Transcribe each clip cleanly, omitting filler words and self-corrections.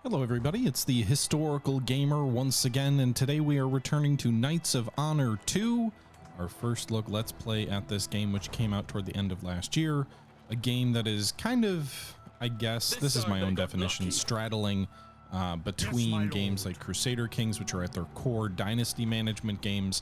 Hello everybody, it's the Historical Gamer once again, and today we are returning to Knights of Honor 2, our first look let's play at this game, which came out toward the end of last year. A game that is kind of, I guess, this is my own definition, straddling between games like Crusader Kings, which are at their core dynasty management games,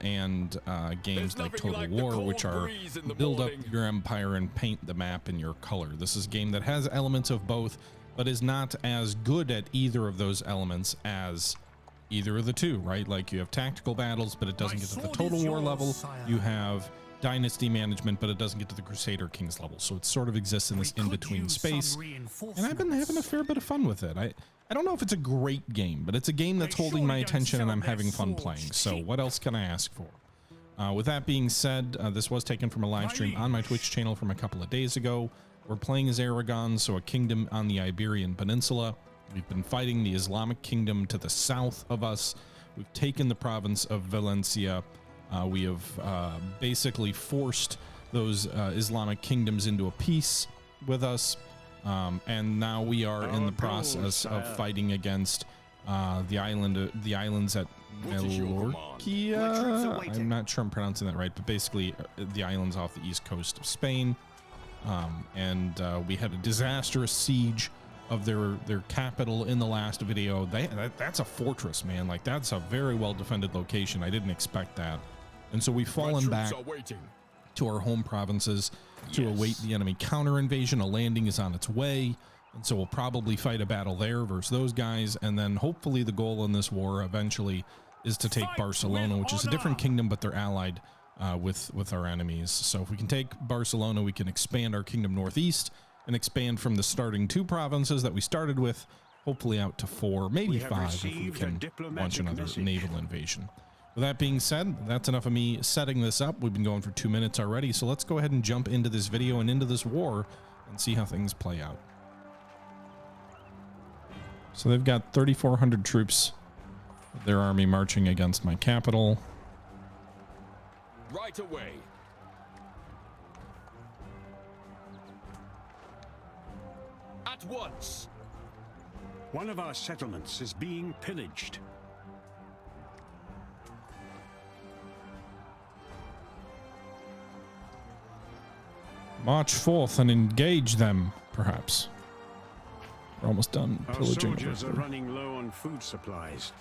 and games like Total War, which are build up your empire and paint the map in your color. This is a game that has elements of both, but is not as good at either of those elements as either of the two, right? Like you have tactical battles, but it doesn't get to the Total War level. You have dynasty management, but it doesn't get to the Crusader Kings level. So it sort of exists in this in-between space. And I've been having a fair bit of fun with it. I don't know if it's a great game, but it's a game that's holding my attention and I'm having fun playing. So what else can I ask for? With that being said, this was taken from a live stream on my Twitch channel from a couple of days ago. We're playing as Aragon, so a kingdom on the Iberian Peninsula. We've been fighting the Islamic kingdom to the south of us. We've taken the province of Valencia. We have basically forced those Islamic kingdoms into a peace with us. And now we are in the process of fighting against the islands at Mallorca. I'm not sure I'm pronouncing that right, but basically the islands off the east coast of Spain. We had a disastrous siege of their capital in the last video. That's a fortress, man. Like, that's a very well defended location. I didn't expect that. And so we've fallen back to our home provinces to await the enemy counter invasion. A landing is on its way. And so we'll probably fight a battle there versus those guys. And then hopefully the goal in this war eventually is to take Barcelona, which is a different kingdom, but they're allied with our enemies. So if we can take Barcelona, we can expand our kingdom northeast and expand from the starting 2 provinces that we started with, hopefully out to 4, maybe 5 if we can launch another naval invasion. With that being said, that's enough of me setting this up. We've been going for 2 minutes already, so let's go ahead and jump into this video and into this war and see how things play out. So they've got 3,400 troops of their army marching against my capital. Right away. At once. One of our settlements is being pillaged. March forth and engage them, perhaps. We're almost done pillaging. Our soldiers are running low on food supplies.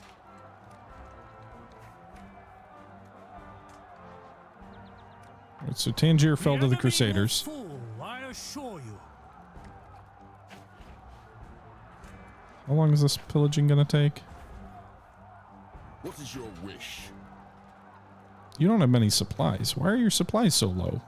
Right, so Tangier fell to the Crusaders. I assure you. How long is this pillaging gonna take? What is your wish? You don't have many supplies. Why are your supplies so low?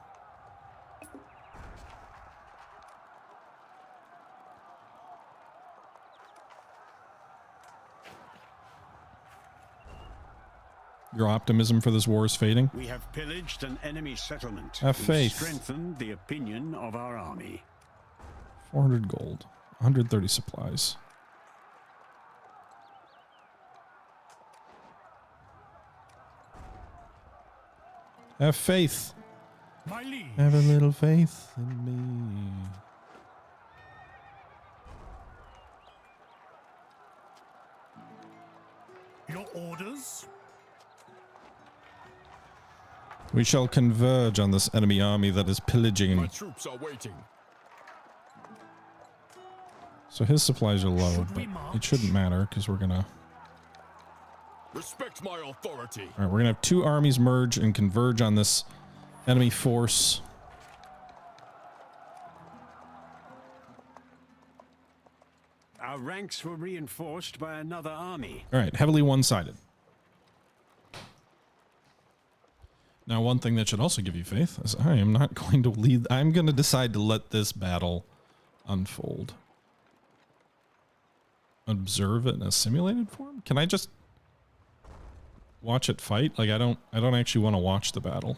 Your optimism for this war is fading. We have pillaged an enemy settlement. Have faith. Strengthened the opinion of our army. 400 gold, 130 supplies. Have faith. My liege. Have a little faith in me. Your orders? We shall converge on this enemy army that is pillaging. My troops are waiting. So his supplies are low, but it shouldn't matter because we're gonna... Respect my authority. All right, we're gonna have 2 armies merge and converge on this enemy force. Our ranks were reinforced by another army. All right, heavily one-sided. Now, one thing that should also give you faith is I am not going to lead. I'm going to decide to let this battle unfold. Observe it in a simulated form? Can I just watch it fight? Like, I don't actually want to watch the battle.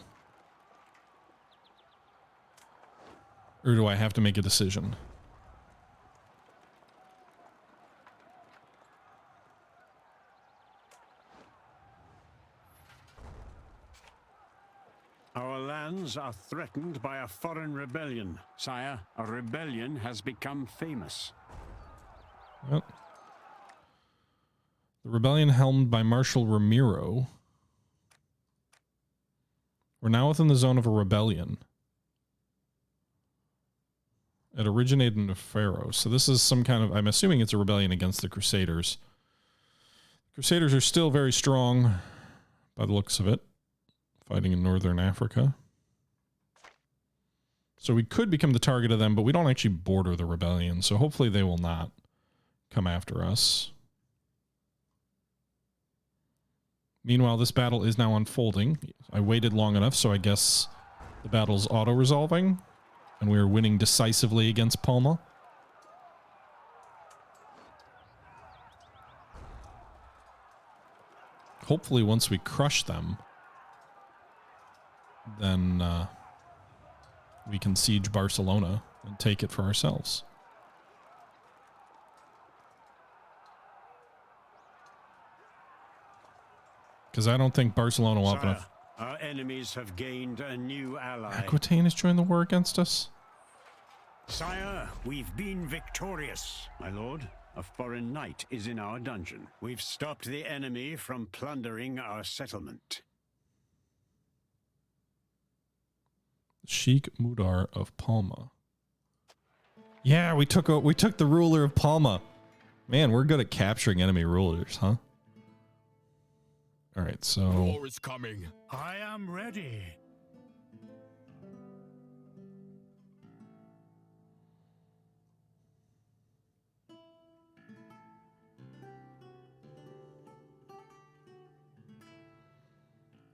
Or do I have to make a decision? Our lands are threatened by a foreign rebellion. Sire, a rebellion has become famous. Well, The rebellion helmed by Marshal Ramiro. We're now within the zone of a rebellion. It originated in Pharaoh. So this is some kind of, I'm assuming it's a rebellion against the Crusaders. Crusaders are still very strong by the looks of it, fighting in northern Africa. So we could become the target of them, but we don't actually border the rebellion. So hopefully they will not come after us. Meanwhile, this battle is now unfolding. I waited long enough, so I guess the battle's auto-resolving. And we are winning decisively against Palma. Hopefully once we crush them, then we can siege Barcelona and take it for ourselves. Because I don't think Barcelona will have enough. Our enemies have gained a new ally. Aquitaine has joined the war against us. Sire, we've been victorious. My lord, a foreign knight is in our dungeon. We've stopped the enemy from plundering our settlement. Sheikh Mudar of Palma. Yeah, we took the ruler of Palma. Man, we're good at capturing enemy rulers, huh? All right, so War is coming. I am ready.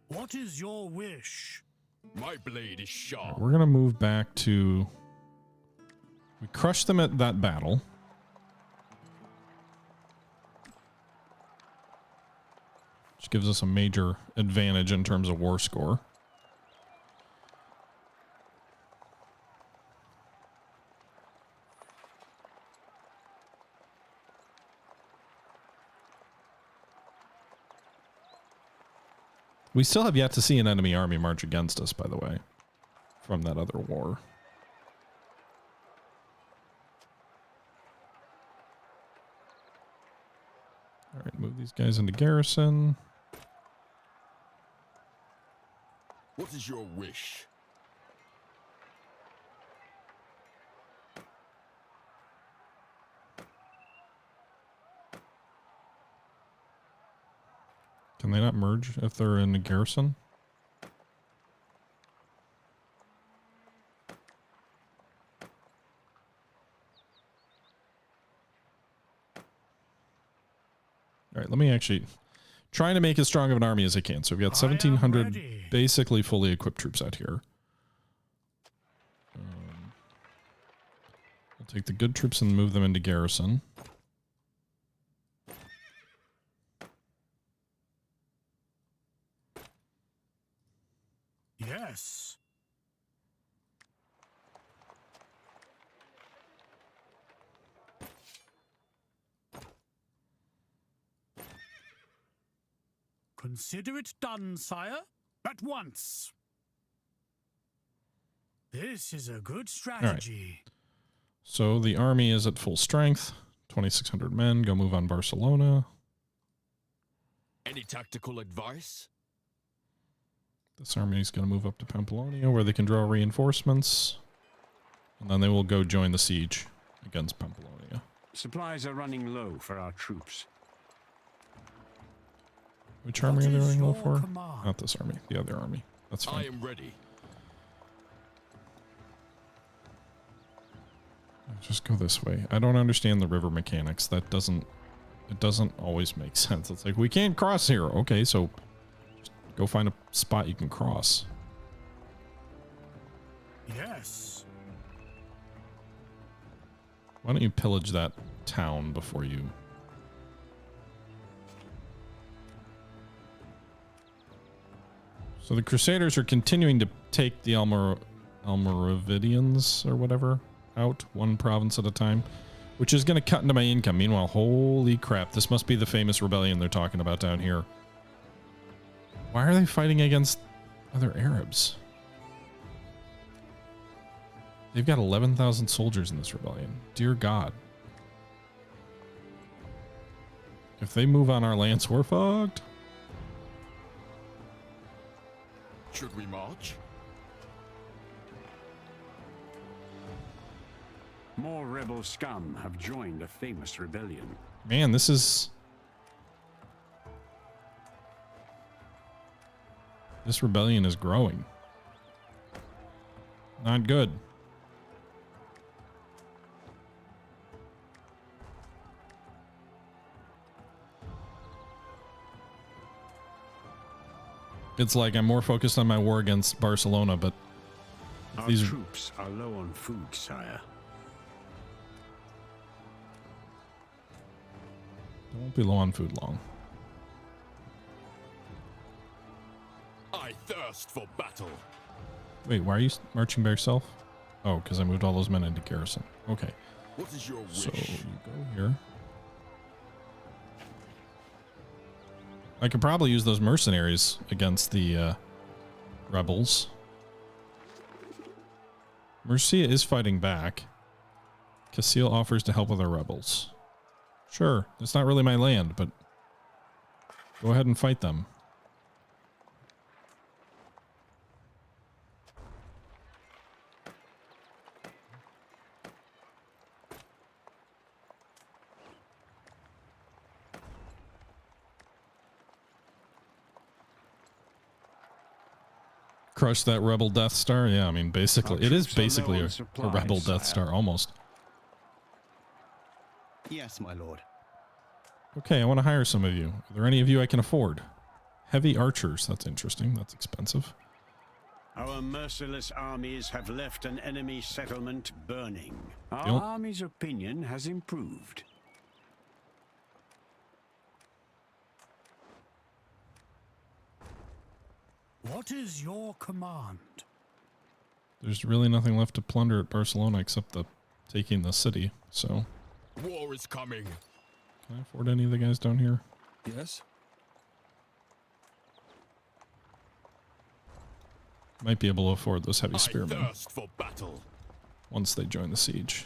What is your wish? My blade is sharp. we're gonna move back to. We crushed them at that battle. Which gives us a major advantage in terms of war score. We still have yet to see an enemy army march against us, by the way, from that other war. All right, move these guys into garrison. What is your wish? Can they not merge if they're in a garrison? All right, let me actually trying to make as strong of an army as I can. So we've got 1,700 basically fully equipped troops out here. We'll take the good troops and move them into garrison. Yes. Consider it done, sire. At once. This is a good strategy. Right. So the army is at full strength. 2,600 men. Go move on Barcelona. Any tactical advice? This army is going to move up to Pamplona where they can draw reinforcements. And then they will go join the siege against Pamplona. Supplies are running low for our troops. Which army are they running low for? Command? Not this army, the other army. That's fine. I am ready. Just go this way. I don't understand the river mechanics. It doesn't always make sense. It's like, we can't cross here. Okay, so just go find a spot you can cross. Yes. Why don't you pillage that town before you... So the Crusaders are continuing to take the Almoravidians or whatever out, one province at a time, which is going to cut into my income. Meanwhile, holy crap, this must be the famous rebellion they're talking about down here. Why are they fighting against other Arabs? They've got 11,000 soldiers in this rebellion. Dear God. If they move on our lands, we're fucked. Should we march? More rebel scum have joined a famous rebellion. Man, this rebellion is growing. Not good. It's like I'm more focused on my war against Barcelona, but Our these troops are low on food, sire. they won't be low on food long. I thirst for battle. Wait, why are you marching by yourself? Oh, because I moved all those men into garrison. Okay, What is your wish? so you go here. I could probably use those mercenaries against the rebels. Murcia is fighting back. Castile offers to help with our rebels. Sure, it's not really my land, but go ahead and fight them. Crush that rebel Death Star? Yeah, I mean, basically, it is basically a rebel Death Star, almost. Yes, my lord. Okay, I want to hire some of you. Are there any of you I can afford? Heavy archers, that's interesting. That's expensive. Our merciless armies have left an enemy settlement burning. Our Yep. army's opinion has improved. What is your command? There's really nothing left to plunder at Barcelona except taking the city, so... War is coming. Can I afford any of the guys down here? Yes? Might be able to afford those heavy I spearmen thirst for battle. once they join the siege.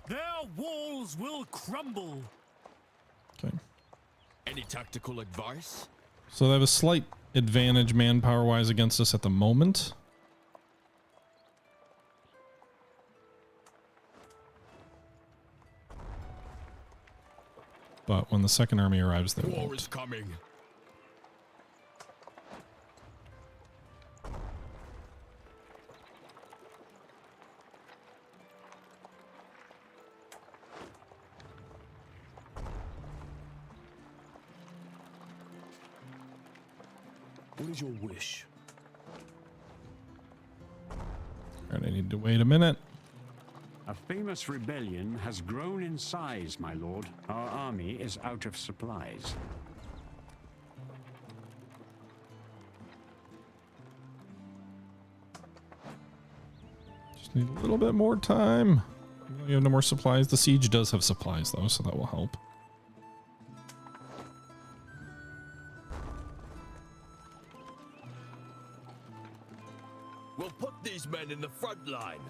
Their walls will crumble. Okay. Any tactical advice? So they have a slight advantage manpower-wise against us at the moment. But when the second army arrives, they War won't. is coming. What is your wish? Alright, I need to wait a minute. A famous rebellion has grown in size, my lord. Our army is out of supplies. Just need a little bit more time. You have no more supplies. The siege does have supplies, though, so that will help. We'll put these men in the front line.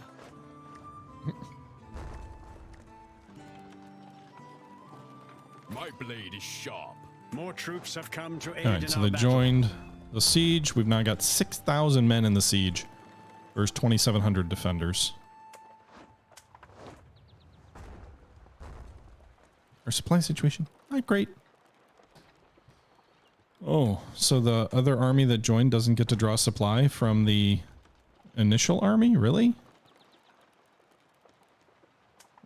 My blade is sharp. More troops have come to aid All in right, so our they battle. joined the siege. We've now got 6,000 men in the siege versus 2,700 defenders. Our supply situation, not great. Oh, so the other army that joined doesn't get to draw supply from the initial army? Really?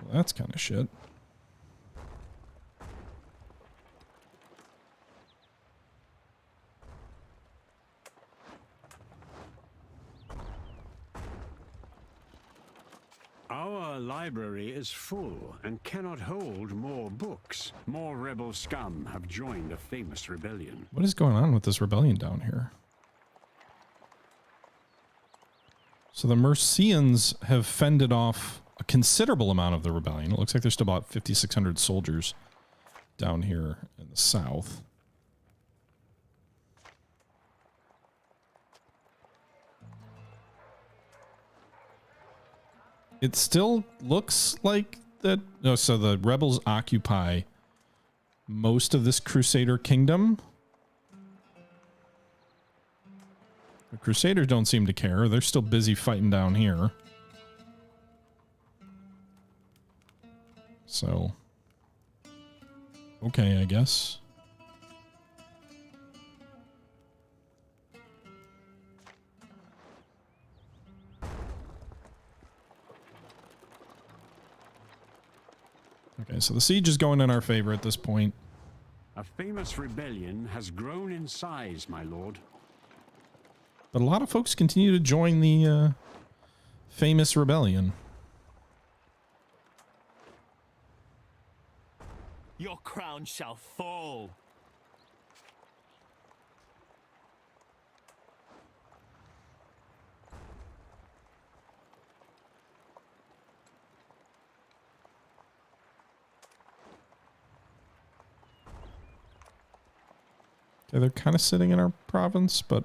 Well, that's kind of shit. Our library is full and cannot hold more books. More rebel scum have joined a famous rebellion. What is going on with this rebellion down here? So the Mercians have fended off a considerable amount of the rebellion. It looks like there's still about 5,600 soldiers down here in the south. It still looks like that. No, so the rebels occupy most of this Crusader kingdom. The Crusaders don't seem to care. They're still busy fighting down here. So, okay, I guess. Okay, so the siege is going in our favor at this point. A famous rebellion has grown in size, my lord. But a lot of folks continue to join the famous rebellion. Your crown shall fall. Okay, they're kind of sitting in our province, but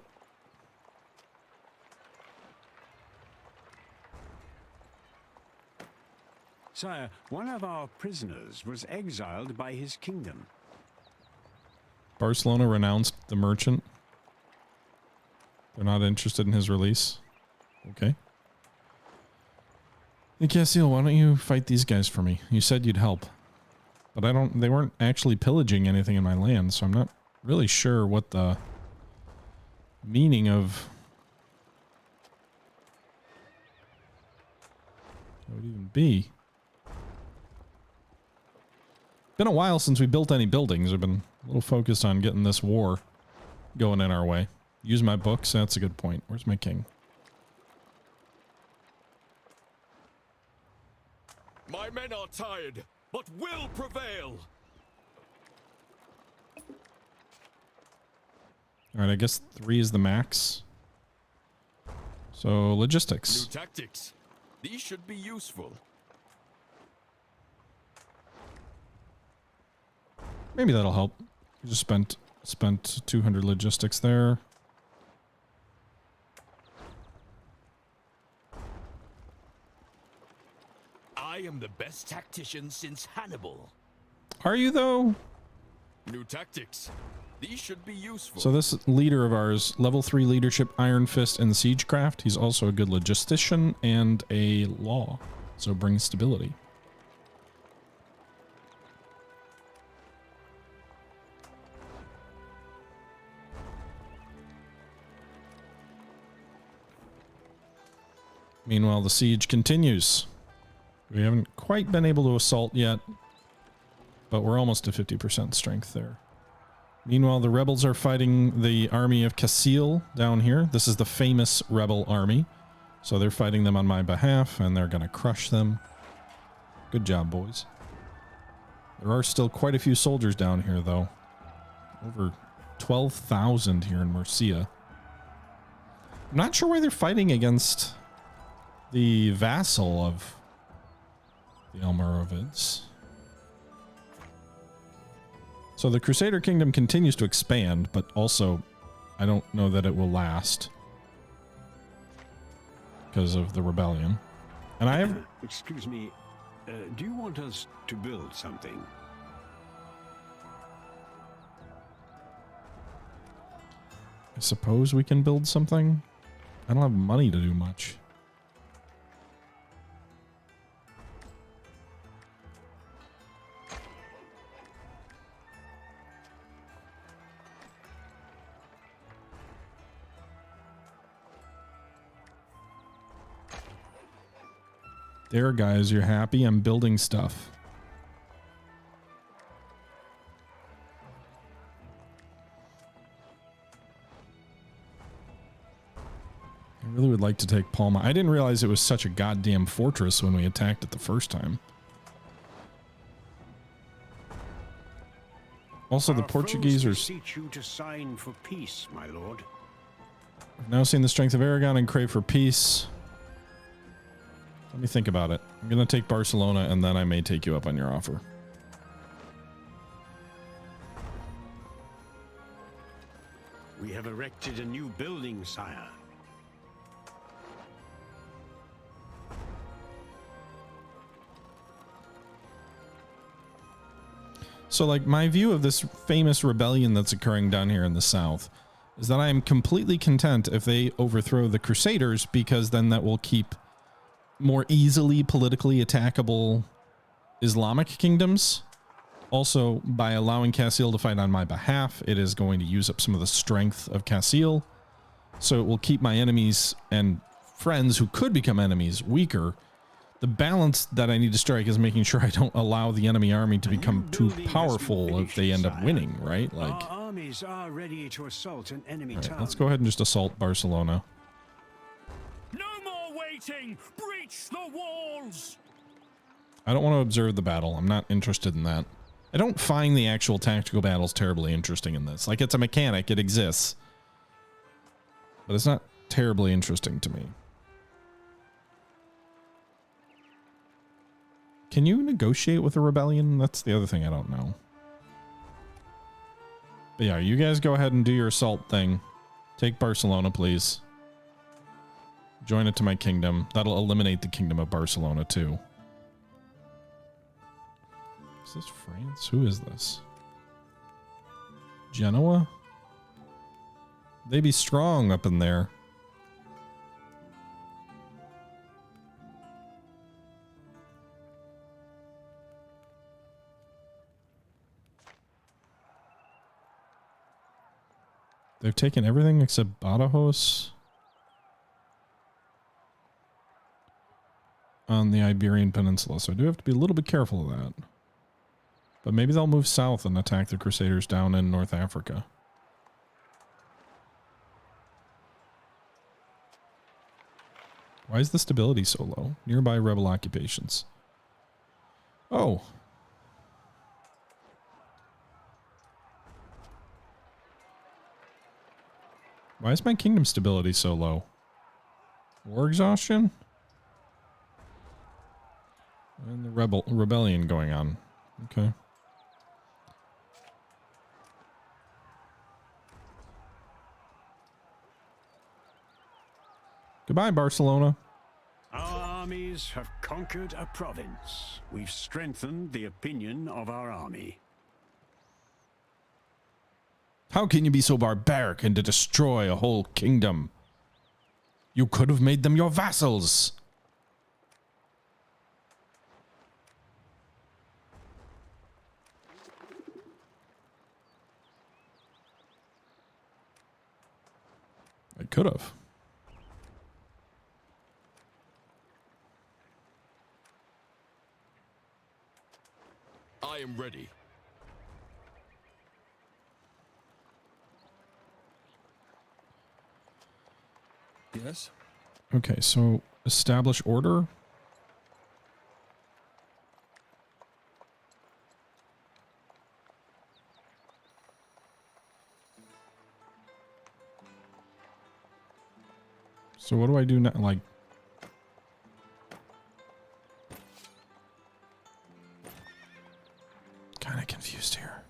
Sire, one of our prisoners was exiled by his kingdom. Barcelona renounced the merchant. They're not interested in his release. Okay. Hey, Cassiel, why don't you fight these guys for me? You said you'd help. But they weren't actually pillaging anything in my land, so I'm not really sure what the meaning of that would even be. Been a while since we built any buildings. I've been a little focused on getting this war going in our way. Use my books. That's a good point. Where's my king? My men are tired, but will prevail. All right, I guess 3 is the max. So logistics. New tactics. These should be useful. Maybe that'll help. We just spent 200 logistics there. I am the best tactician since Hannibal. Are you though? New tactics. These should be useful. So this leader of ours, level 3 leadership, Iron Fist, and Siegecraft. He's also a good logistician and a law. So brings stability. Meanwhile, the siege continues. We haven't quite been able to assault yet, but we're almost to 50% strength there. Meanwhile, the rebels are fighting the army of Cassiel down here. This is the famous rebel army. So they're fighting them on my behalf, and they're going to crush them. Good job, boys. There are still quite a few soldiers down here, though. Over 12,000 here in Murcia. I'm not sure why they're fighting against the vassal of the Almoravids. So the Crusader Kingdom continues to expand, but also I don't know that it will last because of the rebellion. And I have... Excuse me, do you want us to build something? I suppose we can build something. I don't have money to do much. There, guys, you're happy? I'm building stuff. I really would like to take Palma. I didn't realize it was such a goddamn fortress when we attacked it the first time. Also, the Portuguese are... beseech you to sign for peace, my lord. I've now seen the strength of Aragon and crave for peace. Let me think about it. I'm going to take Barcelona, and then I may take you up on your offer. We have erected a new building, sire. So like my view of this famous rebellion that's occurring down here in the south is that I am completely content if they overthrow the Crusaders, because then that will keep more easily politically attackable Islamic kingdoms. Also, by allowing Castile to fight on my behalf, it is going to use up some of the strength of Castile. So it will keep my enemies and friends who could become enemies weaker. The balance that I need to strike is making sure I don't allow the enemy army to become too powerful if they end up winning, right? Like, our armies are ready to assault an enemy right, town. let's go ahead and just assault Barcelona. No more waiting! Breach the walls! I don't want to observe the battle. I'm not interested in that. I don't find the actual tactical battles terribly interesting in this. Like, it's a mechanic, it exists. But it's not terribly interesting to me. Can you negotiate with a rebellion? That's the other thing I don't know. But yeah, you guys go ahead and do your assault thing. Take Barcelona, please. Join it to my kingdom. That'll eliminate the kingdom of Barcelona, too. Is this France? Who is this? Genoa? They be strong up in there. They've taken everything except Badajoz on the Iberian Peninsula, so I do have to be a little bit careful of that. But maybe they'll move south and attack the Crusaders down in North Africa. Why is the stability so low? Nearby rebel occupations. Oh. Why is my kingdom stability so low? War exhaustion? And the rebellion going on. Okay. Goodbye, Barcelona. Our armies have conquered a province. We've strengthened the opinion of our army. How can you be so barbaric and to destroy a whole kingdom? You could have made them your vassals. I could have. I am ready. Yes? Okay, so establish order. So what do I do now? Like, kind of confused here.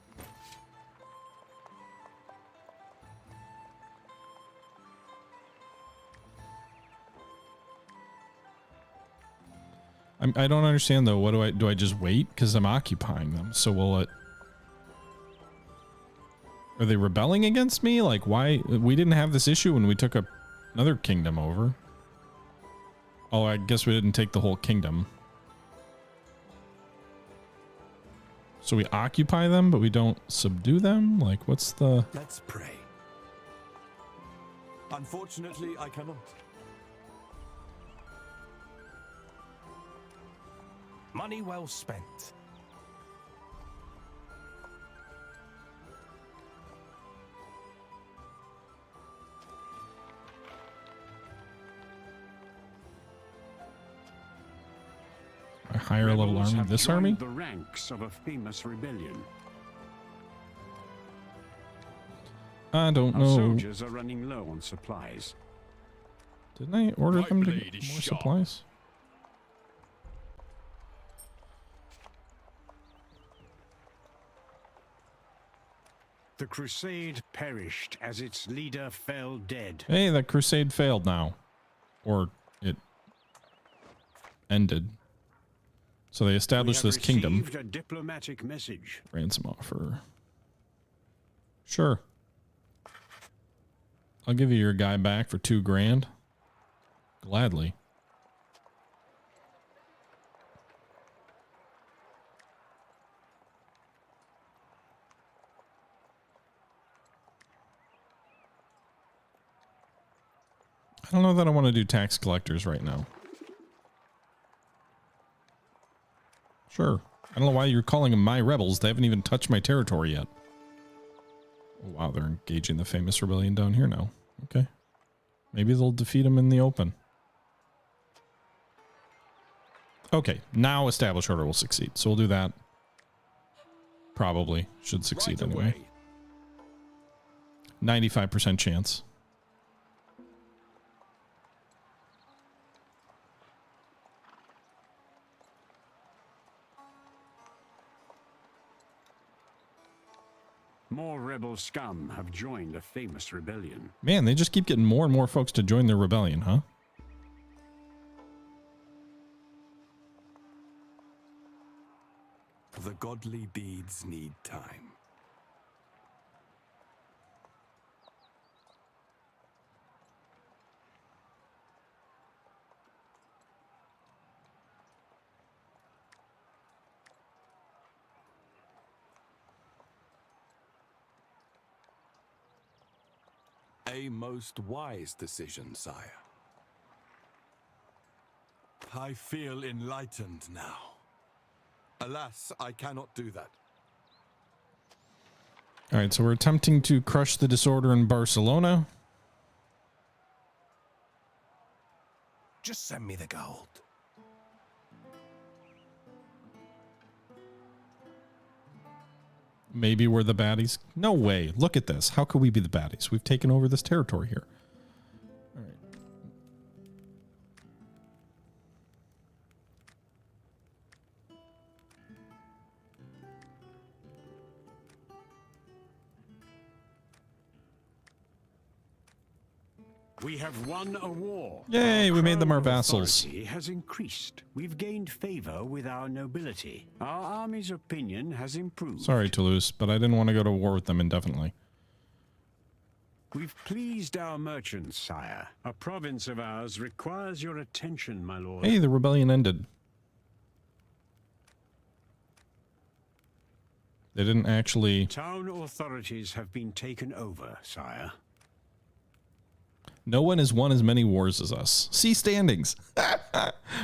I don't understand though. What do I just wait? Because I'm occupying them. So will it? Are they rebelling against me? Like, why? We didn't have this issue when we took another kingdom over. Oh, I guess we didn't take the whole kingdom. So we occupy them, but we don't subdue them? Like, what's the... Let's pray. Unfortunately, I cannot. Money well spent. A higher level Rebels army? have This joined army? the ranks of a famous rebellion. I don't Our know. soldiers are running low on supplies. Didn't I order My them to blade get is more sharp. supplies? The crusade perished as its leader fell dead. Hey, that crusade failed now. Or it ended. So they established this kingdom. A diplomatic message. Ransom offer. Sure. I'll give you your guy back for $2 grand. Gladly. I don't know that I want to do tax collectors right now. Sure. I don't know why you're calling them my rebels. They haven't even touched my territory yet. Oh, wow, they're engaging the famous rebellion down here now. Okay. Maybe they'll defeat them in the open. Okay, now established order will succeed. So we'll do that. Probably. Should succeed Right anyway. away. 95% chance. More rebel scum have joined a famous rebellion. Man, they just keep getting more and more folks to join their rebellion, huh? The godly deeds need time. A most wise decision, sire. I feel enlightened now. Alas, I cannot do that. All right, so we're attempting to crush the disorder in Barcelona. Just send me the gold. Maybe we're the baddies. No way. Look at this. How could we be the baddies? We've taken over this territory here. All right. We have won a war. Yay, we made them our crown of vassals. authority has increased. We've gained favor with our nobility. Our army's opinion has improved. Sorry, Toulouse, but I didn't want to go to war with them indefinitely. We've pleased our merchants, sire. A province of ours requires your attention, my lord. Hey, the rebellion ended. They didn't actually... Town authorities have been taken over, sire. No one has won as many wars as us. See standings.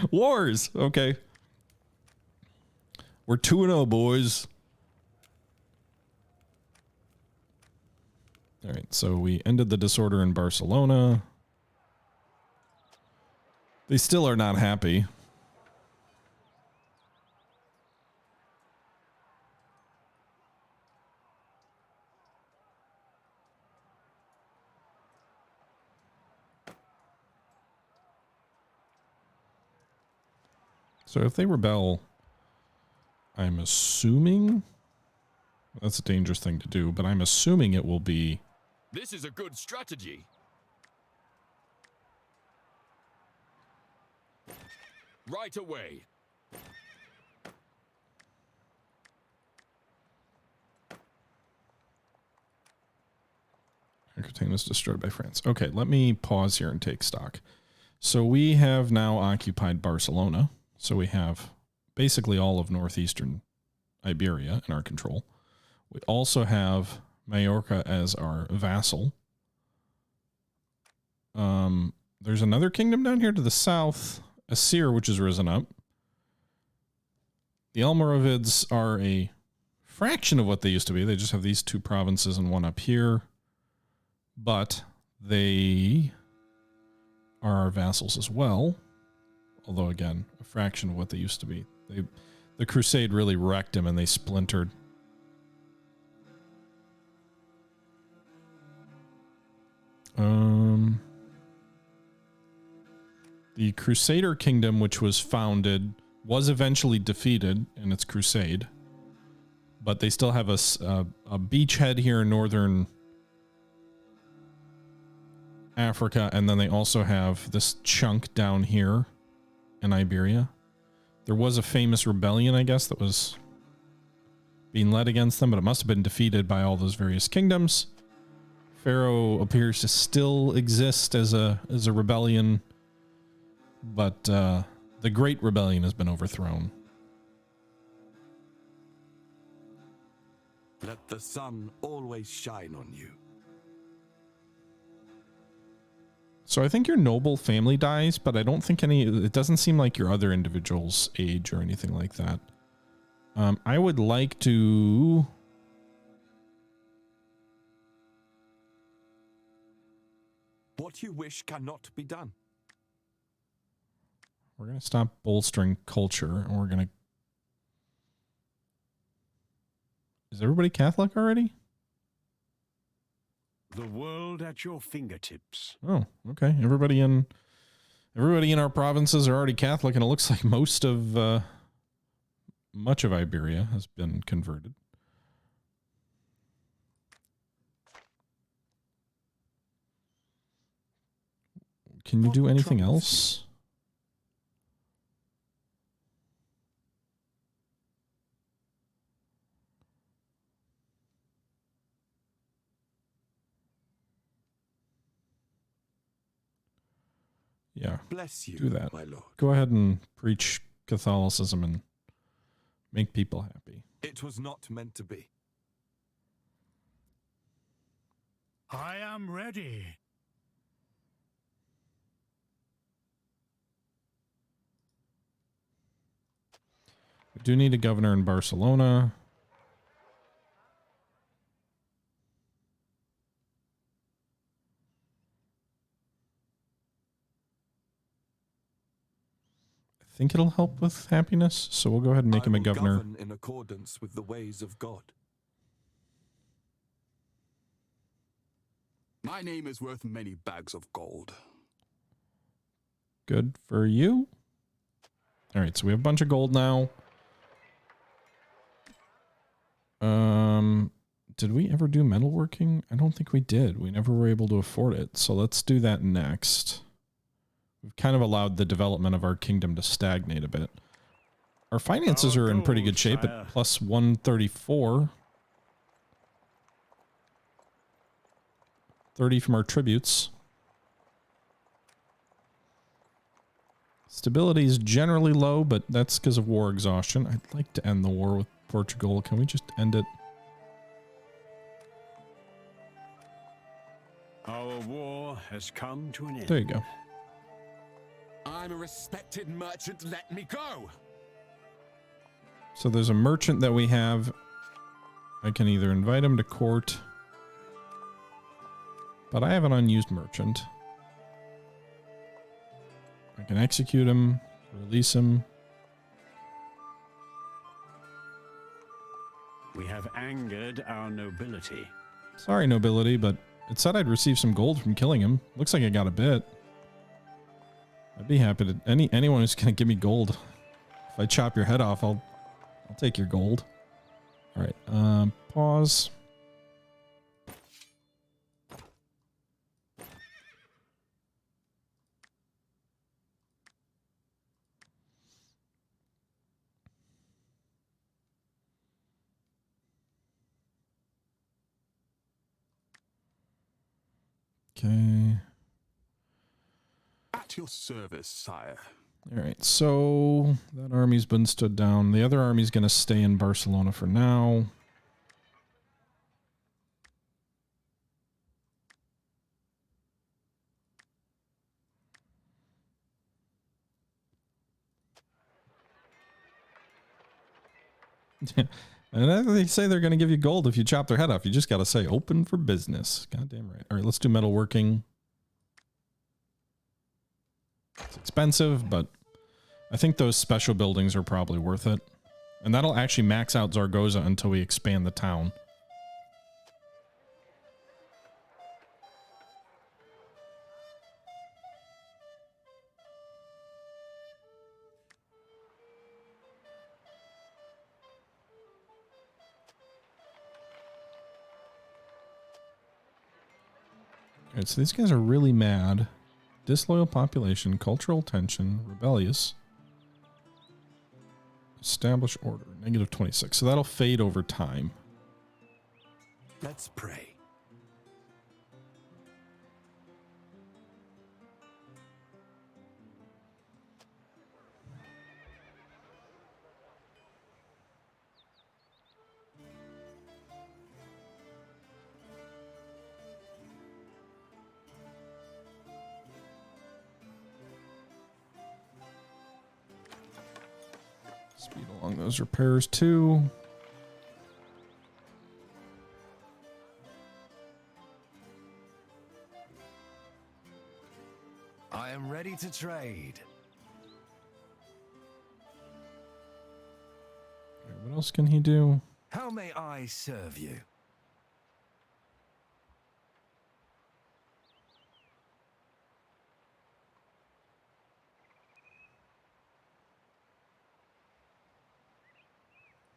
Wars. Okay. We're 2-0, boys. All right, so we ended the disorder in Barcelona. They still are not happy. So if they rebel, I'm assuming that's a dangerous thing to do, but I'm assuming it will be. This is a good strategy. Right away. Aquitaine was destroyed by France. Okay, let me pause here and take stock. So we have now occupied Barcelona. So we have basically all of northeastern Iberia in our control. We also have Majorca as our vassal. There's another kingdom down here to the south, Asir, which has risen up. The Almoravids are a fraction of what they used to be. They just have these two provinces and one up here. But they are our vassals as well. Although, again, a fraction of what they used to be. The Crusade really wrecked them and they splintered. The Crusader Kingdom, which was founded, was eventually defeated in its crusade. But they still have a beachhead here in northern Africa. And then they also have this chunk down here in Iberia. There was a famous rebellion, I guess, that was being led against them, but it must have been defeated by all those various kingdoms. Pharaoh appears to still exist as a rebellion, but the Great Rebellion has been overthrown. Let the sun always shine on you. So I think your noble family dies, but I don't think it doesn't seem like your other individuals age or anything like that. I would like to... What you wish cannot be done. We're going to stop bolstering culture, and we're going to... Is everybody Catholic already? The world at your fingertips. Oh, okay. Everybody in our provinces are already Catholic, and it looks like most of much of Iberia has been converted. Can you do anything else? Yeah, Bless you, do that. my lord. Go ahead and preach Catholicism and make people happy. It was not meant to be. I am ready. We do need a governor in Barcelona. I think it'll help with happiness, so we'll go ahead and make him a governor. Govern in accordance with the ways of God. My name is worth many bags of gold. Good for you. All right, so we have a bunch of gold now. Did we ever do metalworking? I don't think we did. We never were able to afford it. So let's do that next. We've kind of allowed the development of our kingdom to stagnate a bit. Our finances are in pretty good shape at plus 134. 30 from our tributes. Stability is generally low, but that's because of war exhaustion. I'd like to end the war with Portugal. Can we just end it? Our war has come to an end. There you go. I'm a respected merchant. Let me go. So there's a merchant that we have. I can either invite him to court, but I have an unused merchant. I can execute him, release him. We have angered our nobility. Sorry, nobility, but it said I'd receive some gold from killing him. Looks like I got a bit. I'd be happy to anyone who's gonna give me gold. If I chop your head off, I'll take your gold. All right, pause. Okay. At your service, sire. All right, so that army's been stood down. The other army's going to stay in Barcelona for now. And they say they're going to give you gold if you chop their head off. You just got to say open for business. Goddamn right. All right, let's do metalworking. It's expensive, but I think those special buildings are probably worth it. And that'll actually max out Zaragoza until we expand the town. All right, so these guys are really mad. Disloyal population, cultural tension, rebellious. Establish order, -26. So that'll fade over time. Let's pray. Speed along those repairs too. I am ready to trade. Okay, what else can he do? How may I serve you?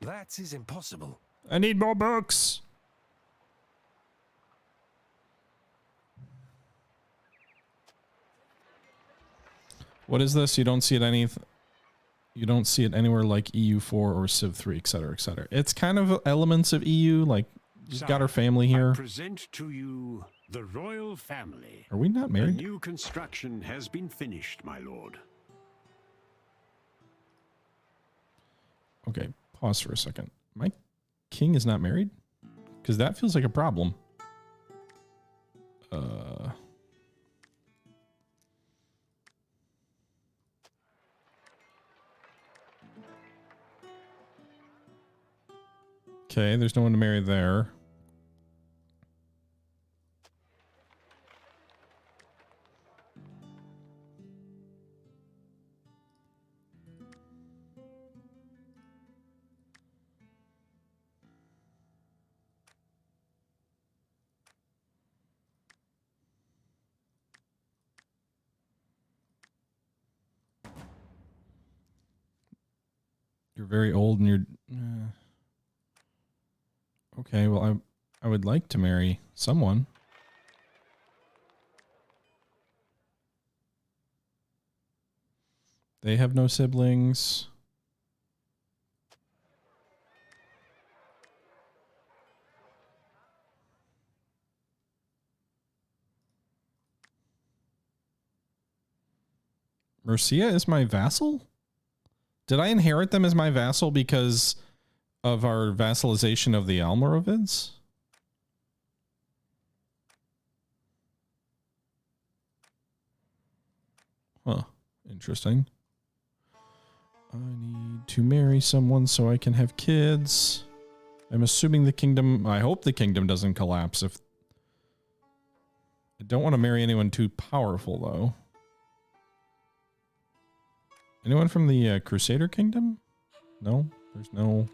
That is impossible. I need more books. What is this? You don't see it you don't see it anywhere like EU4 or Civ 3, etc., etc. It's kind of elements of EU, like you've got our family here. I present to you the royal family. Are we not A married? new construction has been finished, my lord. Okay, pause for a second. My king is not married? Because that feels like a problem. Okay, there's no one to marry there. You're very old and you're... Okay, well, I would like to marry someone. They have no siblings. Mercia is my vassal? Did I inherit them as my vassal because of our vassalization of the Almoravids? Huh. Interesting. I need to marry someone so I can have kids. I'm assuming the kingdom... I hope the kingdom doesn't collapse. If I don't want to marry anyone too powerful, though. Anyone from the Crusader Kingdom? No? There's no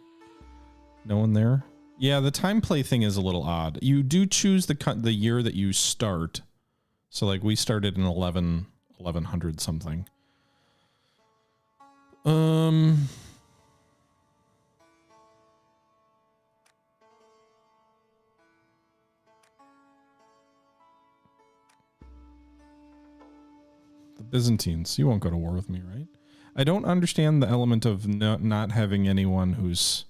one there? Yeah, the time play thing is a little odd. You do choose the year that you start. So, like, we started in 1100 something. The Byzantines. You won't go to war with me, right? I don't understand the element of not having anyone who's...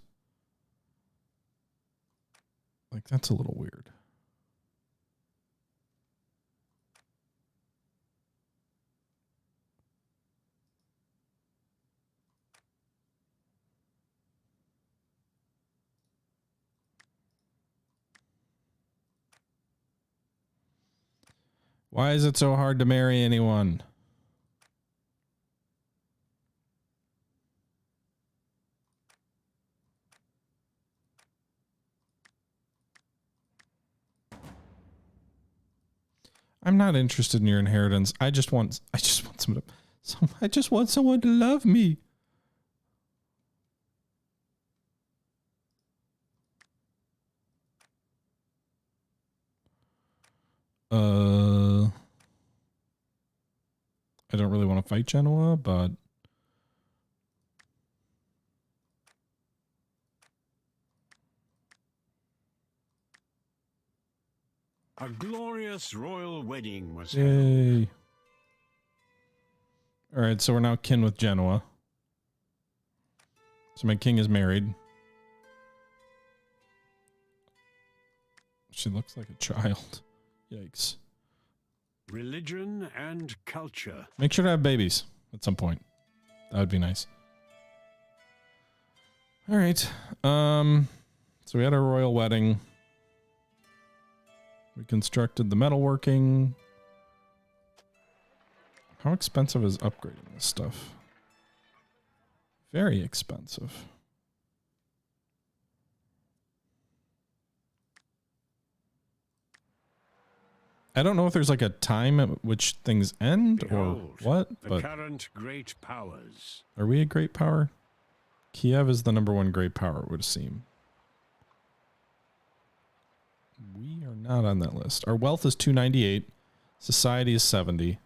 Like, that's a little weird. Why is it so hard to marry anyone? I'm not interested in your inheritance. I just want someone to love me. I don't really want to fight Genoa, but a glorious royal wedding was held. yay. All right, so we're now kin with Genoa. So my king is married. She looks like a child. Yikes. Religion and culture. Make sure to have babies at some point. That would be nice. All right. So we had our royal wedding. We constructed the metalworking. How expensive is upgrading this stuff? Very expensive. I don't know if there's like a time at which things end Behold, or what, the but current great powers. are we a great power? Kiev is the #1 great power, it would seem. We are not on that list. Our wealth is 298. Society is 70.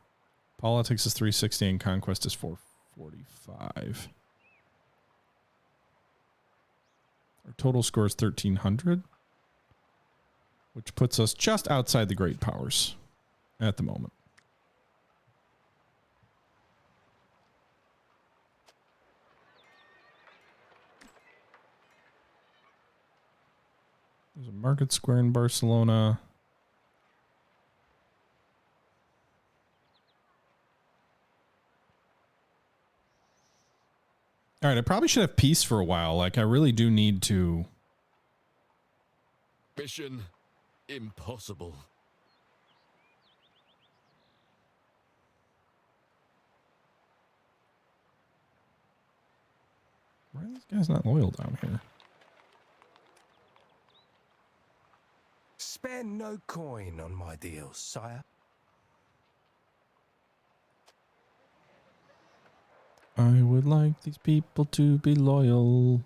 Politics is 360 and conquest is 445. Our total score is 1300, which puts us just outside the great powers at the moment. There's a market square in Barcelona. All right, I probably should have peace for a while. Like, I really do need to. Mission impossible. Why are these guys not loyal down here? Spend no coin on my deals, sire. I would like these people to be loyal,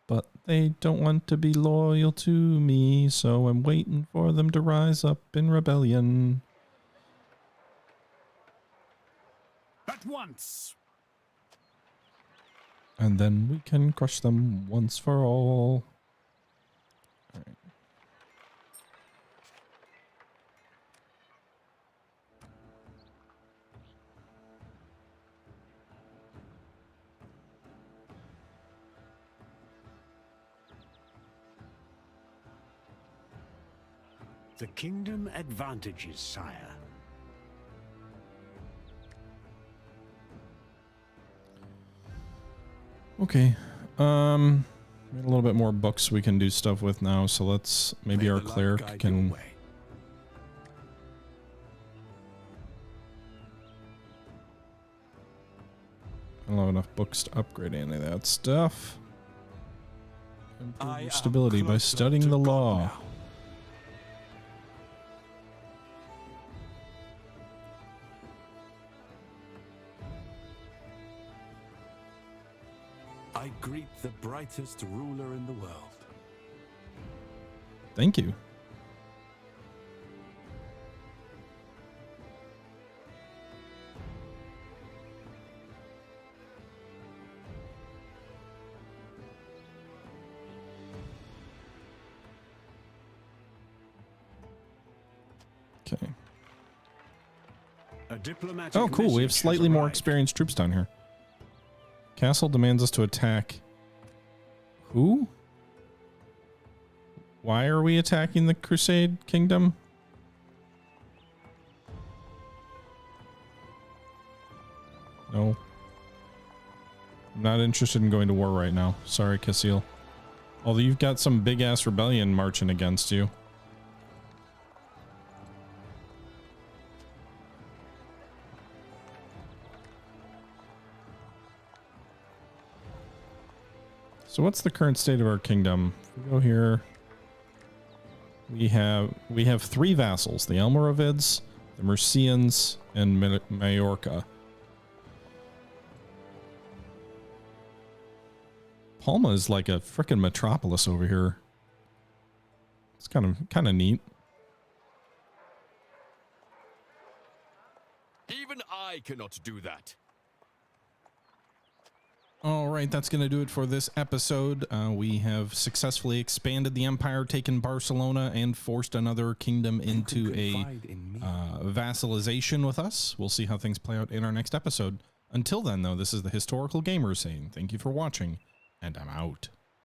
but they don't want to be loyal to me, so I'm waiting for them to rise up in rebellion. At once. And then we can crush them once for all. All right. The kingdom advantages, sire. Okay. We have a little bit more books we can do stuff with now, so let's maybe our cleric can. I don't have enough books to upgrade any of that stuff. Improve your stability by studying the law. I greet the brightest ruler in the world. Thank you. Okay. A diplomatic Oh, cool. We have message has slightly more arrived. experienced troops down here. Castle demands us to attack. Who? Why are we attacking the Crusade Kingdom? No. I'm not interested in going to war right now. Sorry, Cassil. Although you've got some big-ass rebellion marching against you. So what's the current state of our kingdom? If we go here, we have 3 vassals: the Almoravids, the Mercians, and Majorca. Palma is like a frickin' metropolis over here. It's kind of neat. Even I cannot do that. All right, that's going to do it for this episode. We have successfully expanded the empire, taken Barcelona, and forced another kingdom into a vassalization with us. We'll see how things play out in our next episode. Until then, though, this is the Historical Gamer saying thank you for watching, and I'm out.